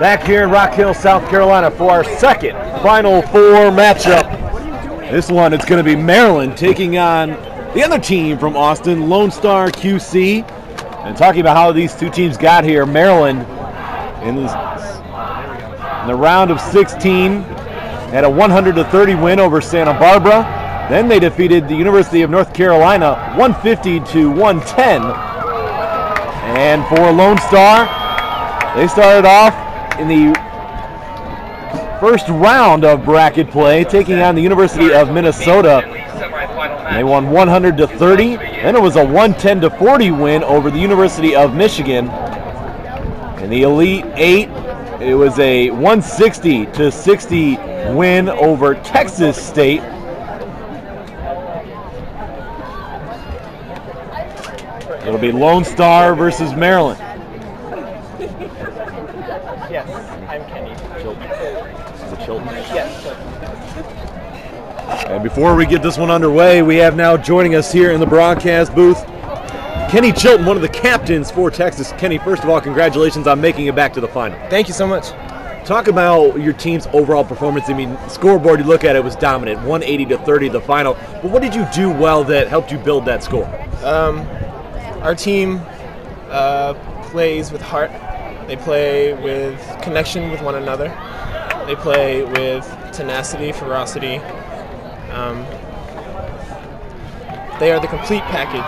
Back here in Rock Hill, South Carolina for our second Final Four matchup. This one, it's going to be Maryland taking on the other team from Austin, Lone Star QC. And talking about how these two teams got here, Maryland in the round of 16 had a 100-30 win over Santa Barbara. Then they defeated the University of North Carolina 150-110. And for Lone Star, they started off in the first round of bracket play, taking on the University of Minnesota. They won 100-30. Then it was a 110-40 win over the University of Michigan. In the Elite Eight, it was a 160-60 win over Texas State. It'll be Lone Star versus Maryland. Yes, I'm Kenny. Chilton. Is it Chilton? Yes. And before we get this one underway, we have now joining us here in the broadcast booth, Kenny Chilton, one of the captains for Texas. Kenny, first of all, congratulations on making it back to the final. Thank you so much. Talk about your team's overall performance. I mean, scoreboard, you look at it, was dominant, 180-30 the final. But what did you do well that helped you build that score? Our team plays with heart. They play with connection with one another. They play with tenacity, ferocity. They are the complete package.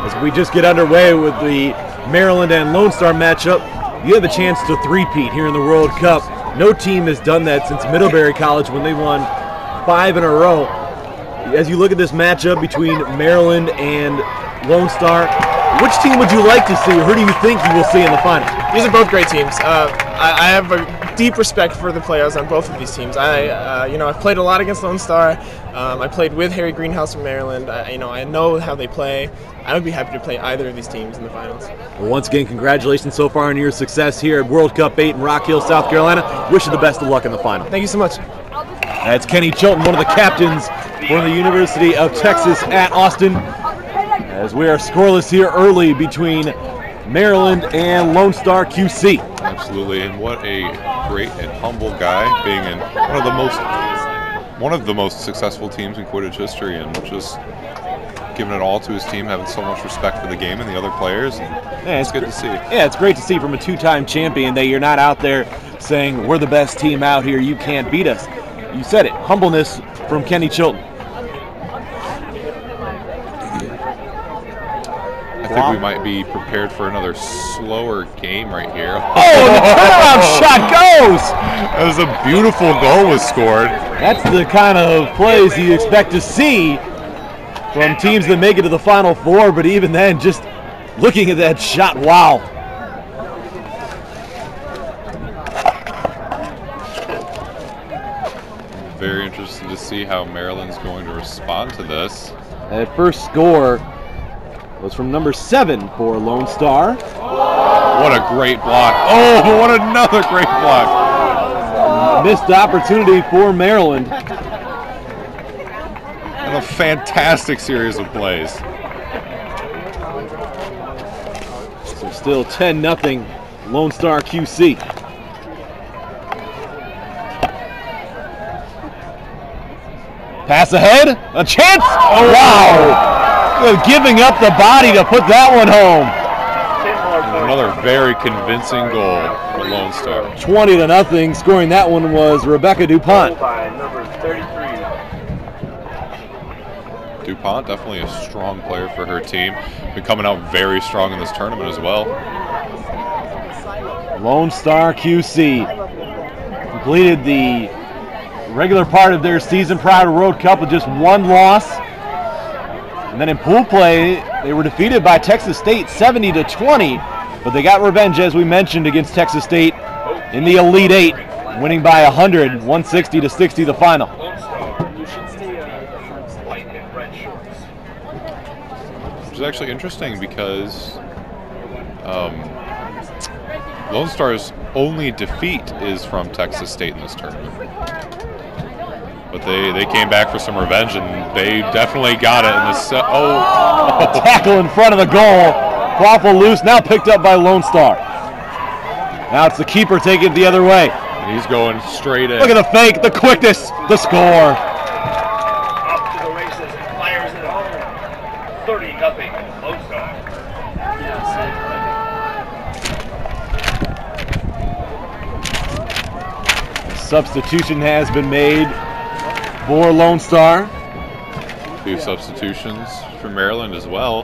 As we just get underway with the Maryland and Lone Star matchup, you have a chance to three-peat here in the World Cup. No team has done that since Middlebury College when they won 5 in a row. As you look at this matchup between Maryland and Lone Star, which team would you like to see, or who do you think you will see in the final? These are both great teams. I have a deep respect for the players on both of these teams. I've played a lot against Lone Star. I played with Harry Greenhouse from Maryland. I know how they play. I would be happy to play either of these teams in the finals. Well, once again, congratulations so far on your success here at World Cup 8 in Rock Hill, South Carolina. Wish you the best of luck in the final. Thank you so much. That's Kenny Chilton, one of the captains for the University of Texas at Austin. As we are scoreless here early between Maryland and Lone Star QC. Absolutely, and what a great and humble guy, being in one of the most successful teams in Quidditch history, and just giving it all to his team, having so much respect for the game and the other players. And it's good to see. Yeah, it's great to see from a two-time champion that you're not out there saying, we're the best team out here, you can't beat us. You said it, humbleness from Kenny Chilton. I think we might be prepared for another slower game right here. Oh, the turnaround shot goes! That was a beautiful goal was scored. That's the kind of plays you expect to see from teams that make it to the Final Four, but even then, just looking at that shot, wow. Very interested to see how Maryland's going to respond to this. That first score was from number 7 for Lone Star. What a great block. Oh, what another great block. Missed opportunity for Maryland. And a fantastic series of plays. So still 10-0 Lone Star QC. Pass ahead, a chance. Oh, wow. Giving up the body to put that one home. And another very convincing goal for Lone Star. 20-0. Scoring that one was Rebecca DuPont. Number 33. DuPont, definitely a strong player for her team. Been coming out very strong in this tournament as well. Lone Star QC completed the regular part of their season prior to World Cup with just one loss. And then in pool play, they were defeated by Texas State 70-20, but they got revenge, as we mentioned, against Texas State in the Elite Eight, winning by 100, 160-60 the final. Which is actually interesting because Lone Star's only defeat is from Texas State in this tournament. But they came back for some revenge, and they definitely got it in this. A tackle in front of the goal. Quaffle loose, now picked up by Lone Star. Now it's the keeper taking it the other way. And he's going straight in. Look at the fake, the quickness, the score. Off to the races, Flyers at home. 30-0, Lone Star. Substitution has been made for Lone Star. A few substitutions for Maryland as well.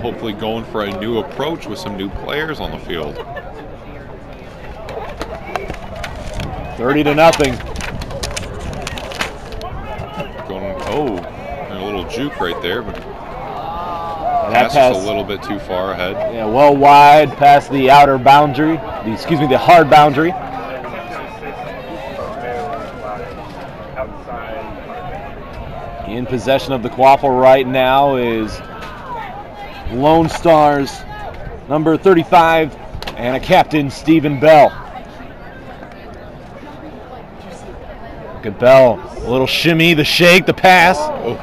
Hopefully going for a new approach with some new players on the field. 30-0. Going, and a little juke right there, but That pass is a little bit too far ahead. Yeah, well wide past the outer boundary. The hard boundary. In possession of the quaffle right now is Lone Star's number 35 and a captain, Stephen Bell. Look at Bell, a little shimmy, the shake, the pass. Oh,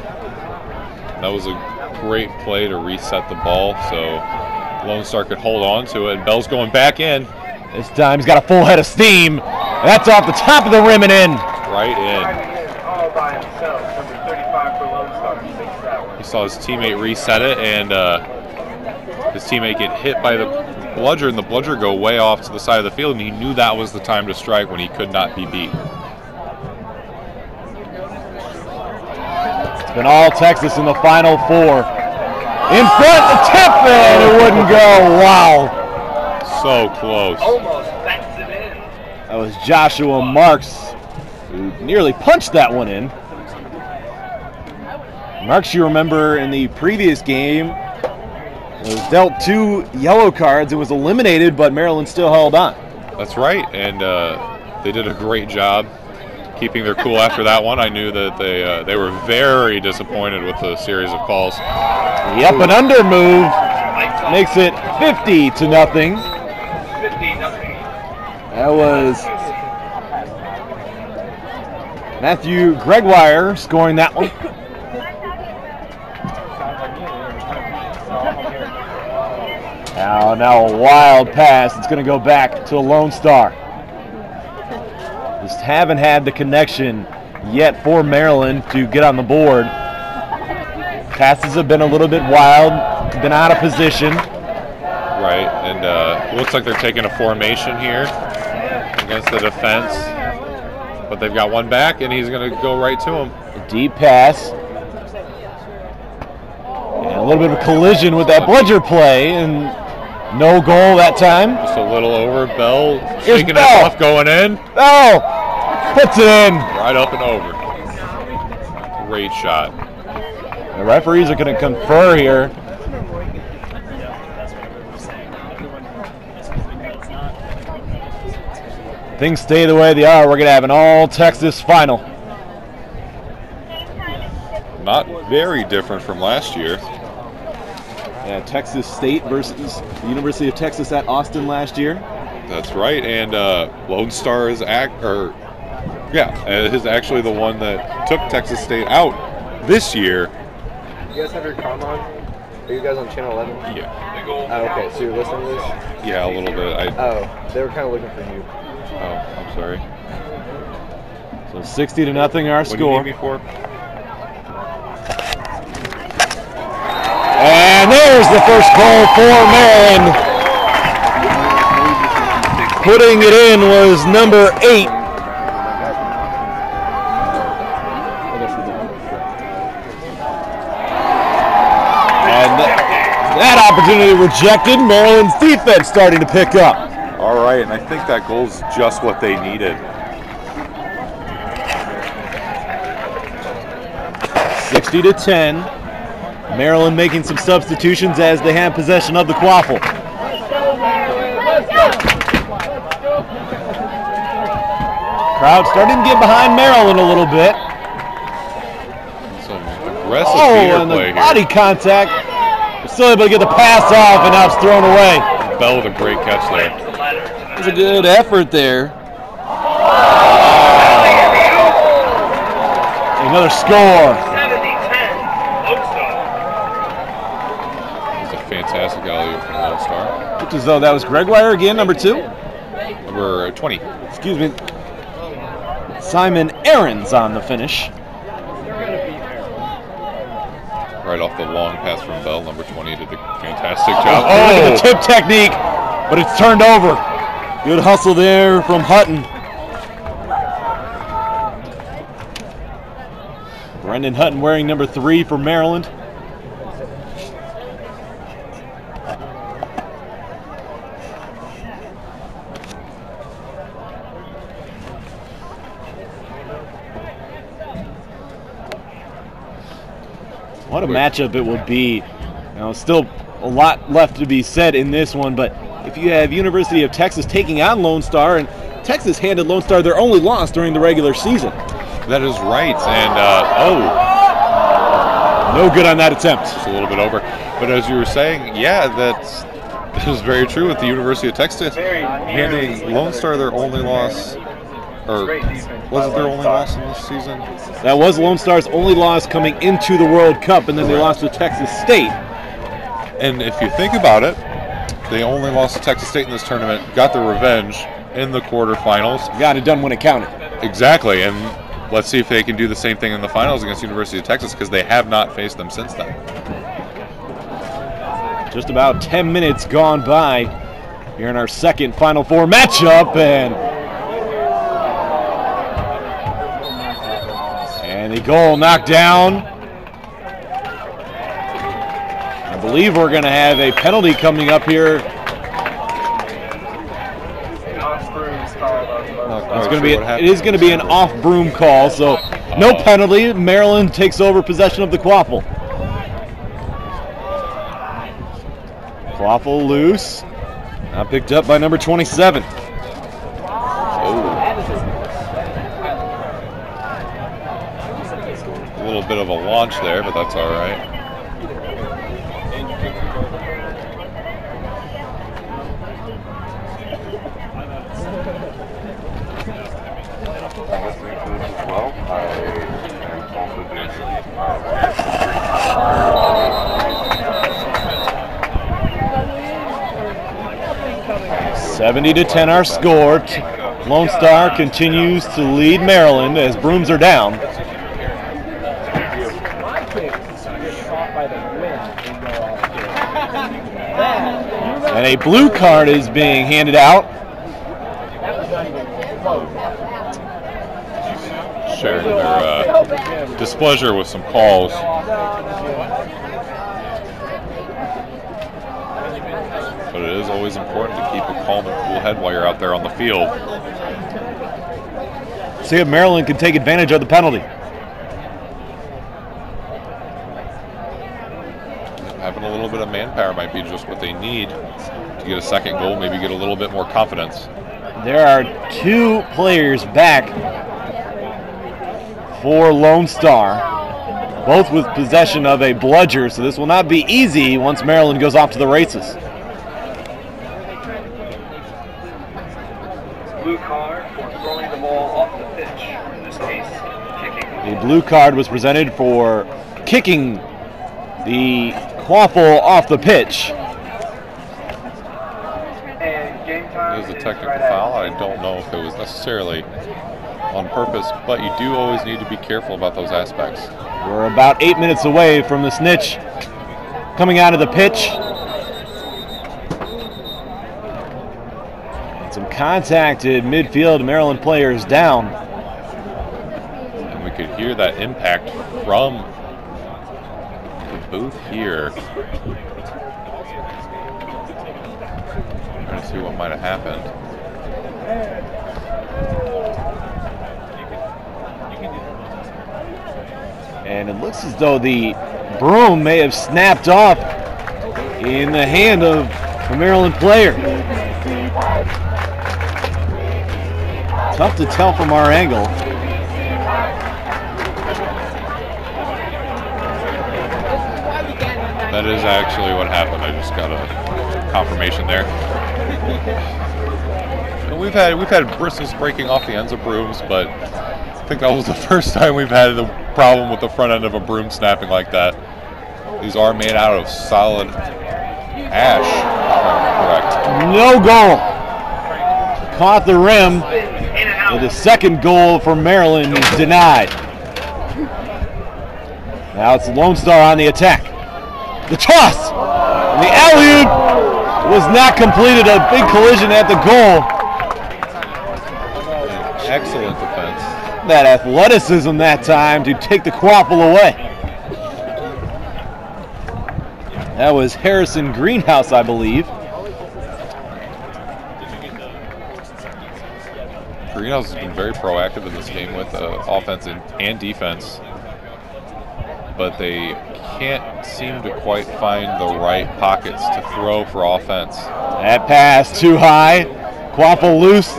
that was a great play to reset the ball so Lone Star could hold on to it. And Bell's going back in. This time he's got a full head of steam. That's off the top of the rim and in. Right in. All by himself, number 35 for Lone Star, 6-7. He saw his teammate reset it, and his teammate get hit by the bludger, and the bludger go way off to the side of the field, and he knew that was the time to strike when he could not be beat. It's been all Texas in the Final Four. In front, the tip, and it wouldn't go. Wow. So close. Almost backs it in. That was Joshua Marks, who nearly punched that one in. Marks, you remember in the previous game, was dealt 2 yellow cards and was eliminated, but Maryland still held on. That's right, and they did a great job keeping their cool after that one. I knew that they were very disappointed with the series of calls. The up and under move makes it 50-0. 50-0. That was Matthew Gregoire scoring that one. Now a wild pass. It's going to go back to Lone Star. Just haven't had the connection yet for Maryland to get on the board. Passes have been a little bit wild, been out of position. Right, and it looks like they're taking a formation here against the defense. But they've got one back, and he's going to go right to him. A deep pass. And a little bit of a collision with that bludger play, and no goal that time. Just a little over. Bell Here's shaking it Bell. off, going in. Oh, puts it in. Right up and over. Great shot. The referees are going to confer here. Things stay the way they are. We're going to have an all-Texas final. Not very different from last year. Yeah, Texas State versus the University of Texas at Austin last year. That's right, and Lone Star is actually the one that took Texas State out this year. You guys have your comm on? Are you guys on channel 11? Yeah. Oh, okay. So you're listening to this? Yeah, a little bit. Oh, they were kind of looking for you. Oh, I'm sorry. So 60-0 our What do you score. need me for? And there's the first goal for Maryland. Putting it in was number 8. And that opportunity rejected. Maryland's defense starting to pick up. All right, and I think that goal's just what they needed. 60-10. Maryland making some substitutions as they have possession of the quaffle. Crowd starting to get behind Maryland a little bit. Some aggressive Oh, feeder and the play body here. contact. They're still able to get the pass off, and now it's thrown away. Bell with a great catch there. It was a good effort there. Another score. 70-10, Lone Star. It's a fancy Fantastic alley from Lone Star. Looked as though that was Gregoire again, number 2. Number 20. Excuse me. Simon Aarons on the finish. Right off the long pass from Bell, number 20 did a fantastic job. Look at the tip technique, but it's turned over. Good hustle there from Hutton. Brendan Hutton wearing number 3 for Maryland. What a matchup it would be. Still a lot left to be said in this one, but if you have University of Texas taking on Lone Star, and Texas handed Lone Star their only loss during the regular season. That is right, and no good on that attempt. Just a little bit over. But as you were saying, yeah, that is very true with the University of Texas handing Lone Star their only loss. Or was it their only loss in this season? That was Lone Star's only loss coming into the World Cup, and then they lost to Texas State. And if you think about it, they only lost to Texas State in this tournament, got their revenge in the quarterfinals. Got it done when it counted. Exactly, and let's see if they can do the same thing in the finals against University of Texas, because they have not faced them since then. Just about 10 minutes gone by here in our second Final Four matchup, and the goal knocked down. I believe we're going to have a penalty coming up here. It is going to be an off-broom call, so no penalty. Maryland takes over possession of the quaffle. Quaffle loose. Now picked up by number 27. A little bit of a launch there, but that's all right. $70 to 10 our score. Lone Star continues to lead Maryland as brooms are down. And a blue card is being handed out. Sharing their displeasure with some calls. But it is always important to keep a calm and cool head while you're out there on the field. See if Maryland can take advantage of the penalty. Having a little bit of manpower might be just what they need to get a second goal, maybe get a little bit more confidence. There are 2 players back for Lone Star, both with possession of a bludger, so this will not be easy once Maryland goes off to the races. Blue card for throwing the ball off the pitch. In this case, kicking. The blue card was presented for kicking the quaffle off the pitch. And game time. It was a technical foul. I don't know if it was necessarily on purpose, but you do always need to be careful about those aspects. We're about 8 minutes away from the snitch coming out of the pitch. Some contact at midfield, Maryland players down. And we could hear that impact from the booth here. Trying to see what might have happened. And it looks as though the broom may have snapped off in the hand of a Maryland player. Tough to tell from our angle. That is actually what happened. I just got a confirmation there. And we've had bristles breaking off the ends of brooms, but I think that was the first time we've had a problem with the front end of a broom snapping like that. These are made out of solid Ash, correct. No goal. Caught the rim. But the second goal for Maryland is denied. Now it's Lone Star on the attack. The toss! And the alley-oop was not completed. A big collision at the goal. Excellent defense. That athleticism that time to take the quaffle away. That was Harrison Greenhouse, I believe. Greenhouse has been very proactive in this game with offense and defense, but they can't seem to quite find the right pockets to throw for offense. That pass too high. Quaffle loose.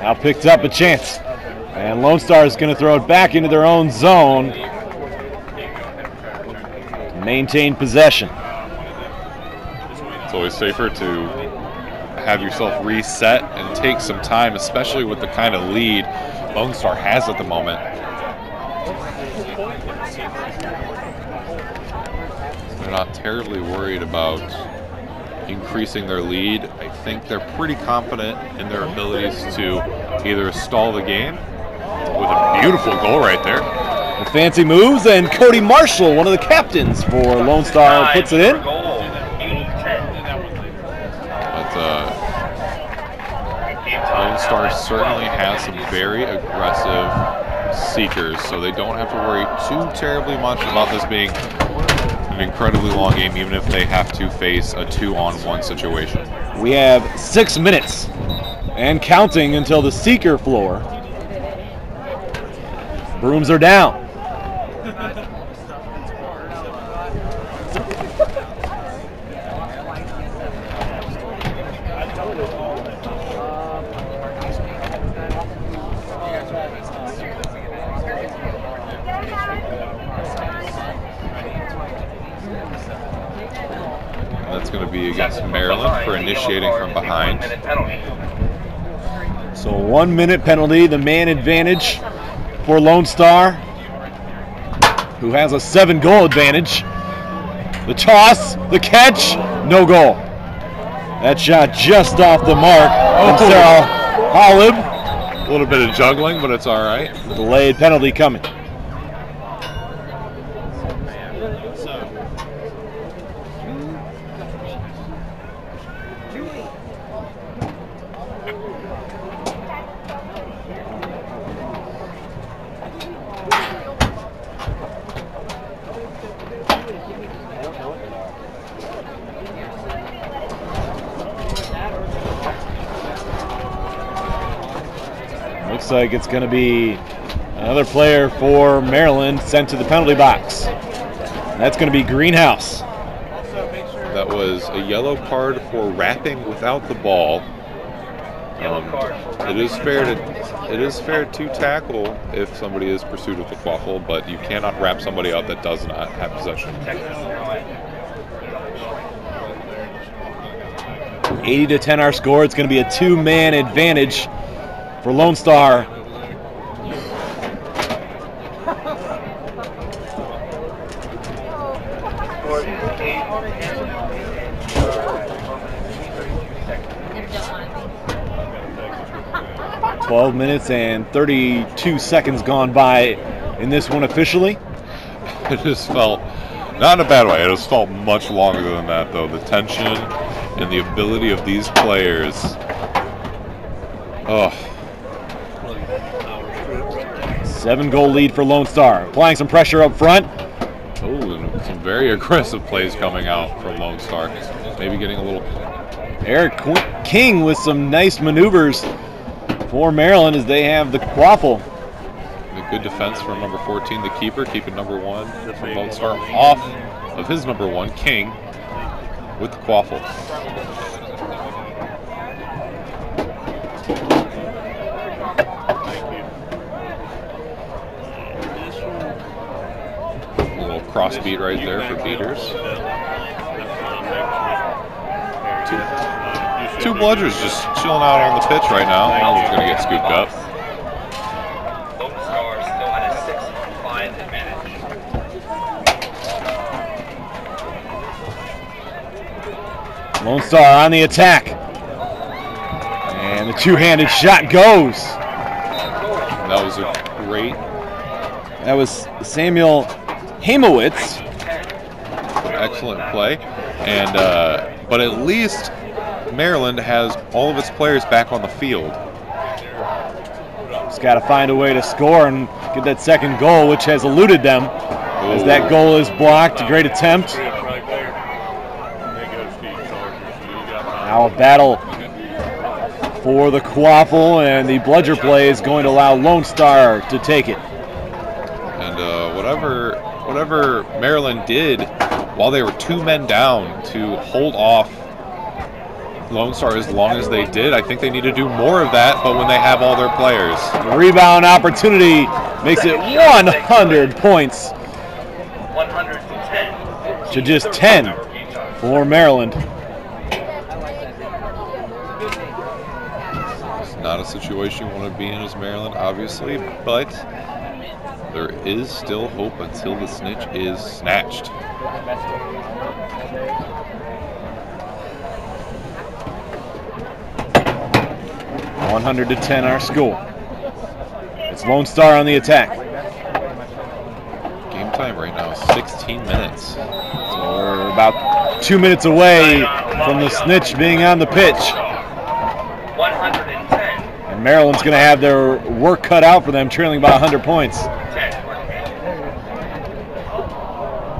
Now picked up a chance. And Lone Star is going to throw it back into their own zone to maintain possession. It's always safer to have yourself reset and take some time, especially with the kind of lead Lone Star has at the moment. They're not terribly worried about increasing their lead. I think they're pretty confident in their abilities to either stall the game with a beautiful goal right there. The fancy moves, and Cody Marshall, one of the captains for Lone Star, puts it in. Lone Star certainly has some very aggressive seekers, so they don't have to worry too terribly much about this being an incredibly long game, even if they have to face a 2-on-1 situation. We have 6 minutes and counting until the seeker floor. Brooms are down. That's going to be against Maryland for initiating from behind. So 1 minute penalty, the man advantage for Lone Star, who has a 7-goal advantage. The toss, the catch, no goal. That shot just off the mark from Sarah Holub. A little bit of juggling, but it's all right. Delayed penalty coming. Looks like it's going to be another player for Maryland sent to the penalty box. That's going to be Greenhouse. That was a yellow card for wrapping without the ball. It is fair to tackle if somebody is pursued with a quaffle, but you cannot wrap somebody out that does not have possession. 80-10 our score. It's going to be a 2-man advantage for Lone Star. "12 minutes and 32 seconds gone by in this one officially." It just felt, not in a bad way, it just felt much longer than that though. The tension and the ability of these players. Oh. 7-goal lead for Lone Star. Applying some pressure up front. Oh, and some very aggressive plays coming out from Lone Star. Maybe getting a little... Eric King with some nice maneuvers for Maryland as they have the quaffle. The good defense from number 14, the keeper, keeping number 1 from Lone Star off of his number 1, King, with the quaffle. A little cross beat right there for beaters. Two bludgers just chilling out on the pitch right now. One of them's going to get scooped up. Lone Star still at a 6-5 advantage. Lone Star on the attack. And the two-handed shot goes. That was a great. That was Samuel Hamowitz. Excellent play. And but at least Maryland has all of its players back on the field. Just got to find a way to score and get that second goal, which has eluded them. As that goal is blocked, a great attempt. Now a battle for the quaffle, and the bludger play is going to allow Lone Star to take it. And whatever Maryland did while they were 2 men down to hold off Lone Star as long as they did, I think they need to do more of that, but when they have all their players. The rebound opportunity makes it 100 points 110 to just 10 for Maryland. It's not a situation you want to be in as Maryland, obviously, but there is still hope until the snitch is snatched. 100 to 10 our score. It's Lone Star on the attack. Game time right now is 16 minutes. So we're about 2 minutes away from the snitch being on the pitch. 110. And Maryland's going to have their work cut out for them, trailing by 100 points.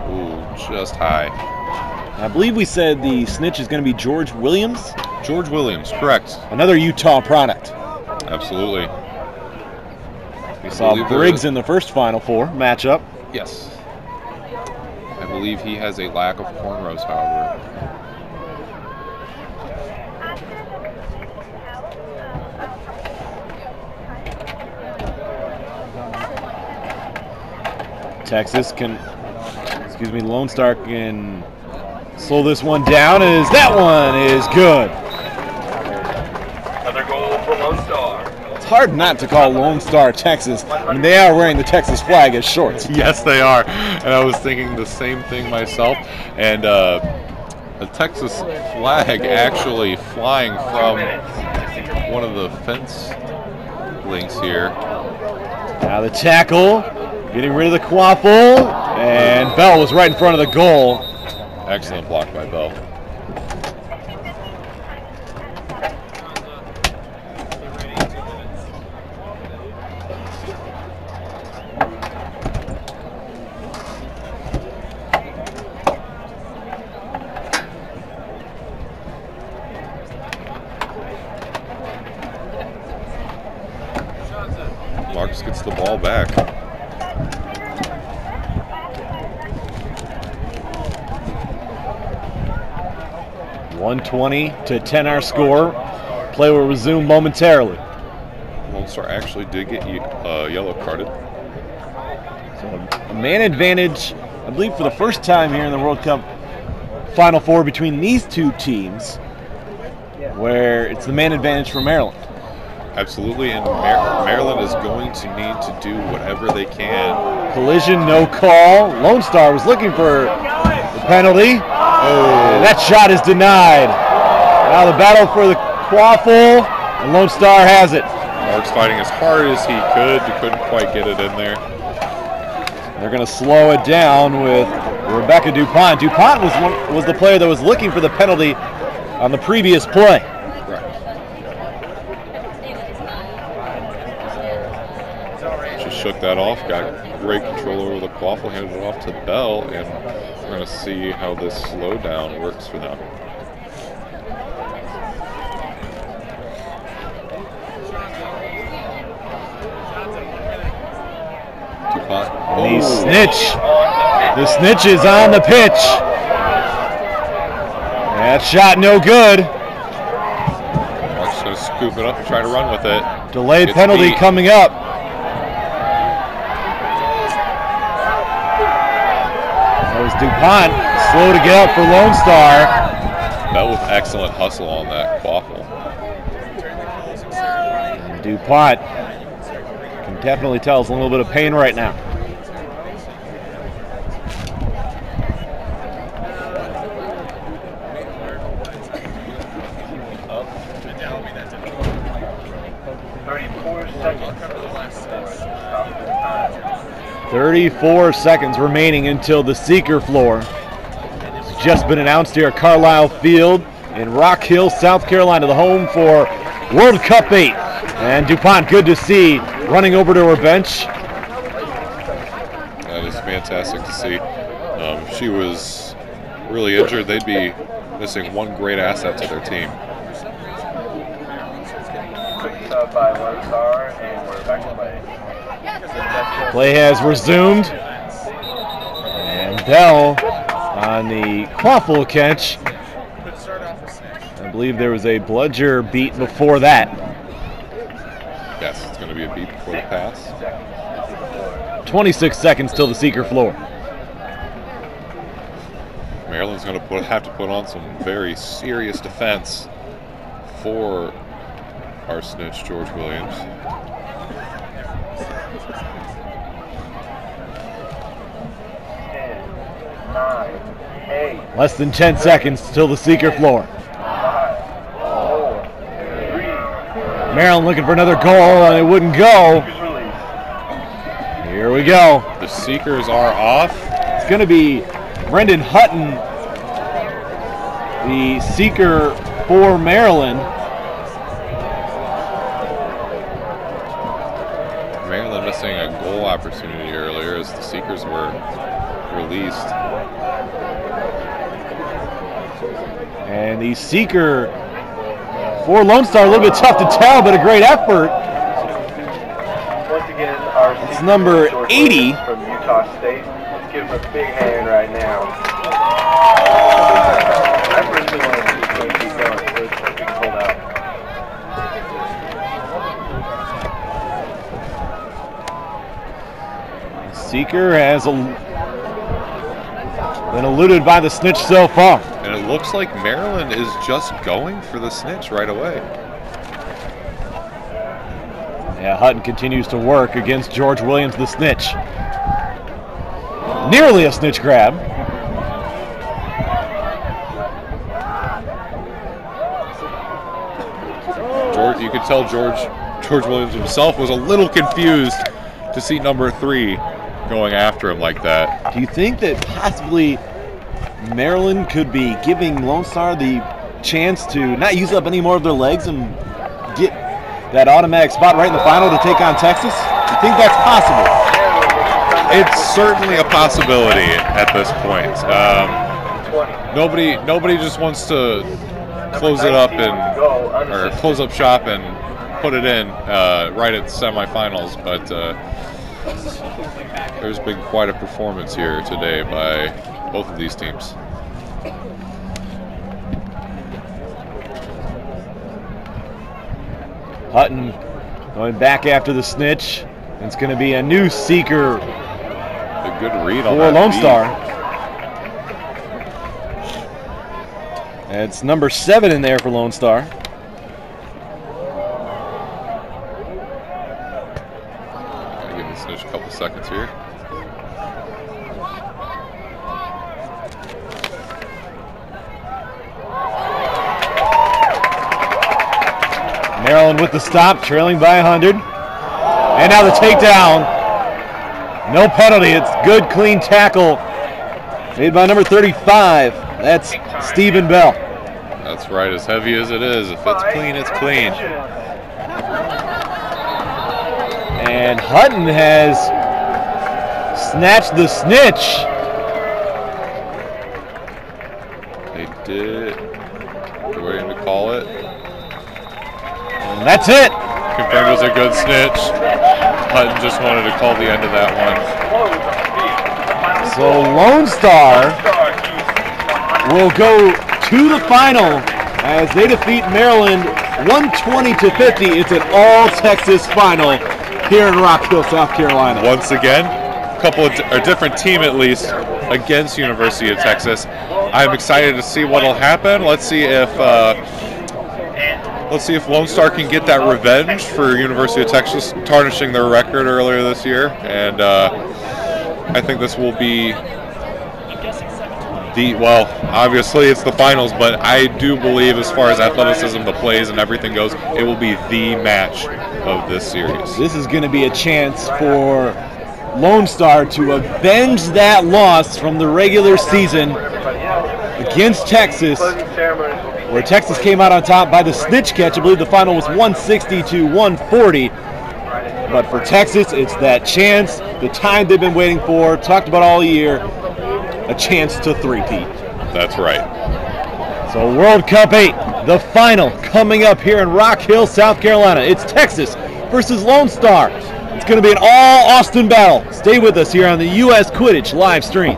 Ooh, just high. I believe we said the snitch is going to be George Williams. George Williams, correct. Another Utah product. Absolutely. We saw Briggs in the first Final Four matchup. Yes. I believe he has a lack of cornrows, however. Texas can, Lone Star can slow this one down as that one is good. Another goal for Lone Star. It's hard not to call Lone Star Texas. I mean, they are wearing the Texas flag as shorts. Yes, they are. And I was thinking the same thing myself. And a Texas flag actually flying from one of the fence links here. Now the tackle, getting rid of the quaffle, and Bell was right in front of the goal. Excellent block by Bell. Marcus gets the ball back. .120 to 10 our score. Play will resume momentarily. Lone Star actually did get yellow carded. So a man advantage, I believe, for the first time here in the World Cup Final Four between these two teams, where it's the man advantage for Maryland. Absolutely, and Maryland is going to need to do whatever they can. Collision, no call. Lone Star was looking for the penalty. Oh, that shot is denied. Now the battle for the quaffle, and Lone Star has it. Mark's fighting as hard as he could, but couldn't quite get it in there. They're going to slow it down with Rebecca DuPont. DuPont was the player that was looking for the penalty on the previous play. Shook that off, got great control over the quaffle, handed it off to Bell, and we're going to see how this slowdown works for them. The snitch is on the pitch. That shot no good. Mark's going to scoop it up and try to run with it. Delayed penalty coming up. DuPont slow to get up for Lone Star. Bell with excellent hustle on that quaffle. DuPont can definitely tell us a little bit of pain right now. 34 seconds remaining until the Seeker floor. It's just been announced here at Carlisle Field in Rock Hill, South Carolina, the home for World Cup 8. And DuPont, good to see, running over to her bench. That is fantastic to see. She was really injured. They'd be missing one great asset to their team. Quick sub by Lone Star, and we're back to play. Play has resumed. And Bell on the quaffle catch. I believe there was a bludger beat before that. Yes, it's going to be a beat before the pass. 26 seconds till the Seeker floor. Maryland's going to have to put on some very serious defense for our snitch, George Williams. Less than 10 seconds till the Seeker floor. Maryland looking for another goal, and it wouldn't go. Here we go. The Seekers are off. It's going to be Brendan Hutton, the Seeker for Maryland. Maryland missing a goal opportunity earlier as the Seekers were released. And the Seeker for Lone Star, a little bit tough to tell, but a great effort. Once again, our It's number 80. from Utah State. Let's give him a big hand right now. I personally want to see Coach keep going, so let's hope we can hold out. Seeker has been eluded by the snitch so far. And it looks like Maryland is just going for the snitch right away. Yeah, Hutton continues to work against George Williams, the snitch. Nearly a snitch grab. You could tell George Williams himself was a little confused to see number 3 going after him like that. Do you think that possibly Maryland could be giving Lone Star the chance to not use up any more of their legs and get that automatic spot right in the final to take on Texas? Do you think that's possible? It's certainly a possibility at this point. Nobody just wants to close it up or close up shop and put it in right at the semifinals, but there's been quite a performance here today by both of these teams. Hutton going back after the snitch. It's going to be a new Seeker A good read on for that Lone beat. Star. It's number 7 in there for Lone Star. Gotta give the snitch a couple seconds here. Maryland with the stop, trailing by 100. And now the takedown. No penalty. It's good, clean tackle made by number 35. That's Stephen Bell. That's right, as heavy as it is. If it's clean, it's clean. And Hutton has snatched the snitch. They did. They're waiting to call it. And that's it. Confirmed as a good snitch. Hutton just wanted to call the end of that one. So Lone Star will go to the final as they defeat Maryland 120-50. It's an all-Texas final here in Rock Hill, South Carolina. Once again, a different team at least against University of Texas. I'm excited to see what'll happen. Let's see if Lone Star can get that revenge for University of Texas tarnishing their record earlier this year, and I think this will be obviously it's the finals, but I do believe as far as athleticism, the plays, and everything goes, it will be the match of this series. This is going to be a chance for Lone Star to avenge that loss from the regular season against Texas, where Texas came out on top by the snitch catch. I believe the final was 160 to 140. But for Texas, it's that chance, the time they've been waiting for, talked about all year, a chance to three-peat. That's right. So World Cup 8, the final coming up here in Rock Hill, South Carolina. It's Texas versus Lone Star. It's going to be an all-Austin battle. Stay with us here on the U.S. Quidditch live stream.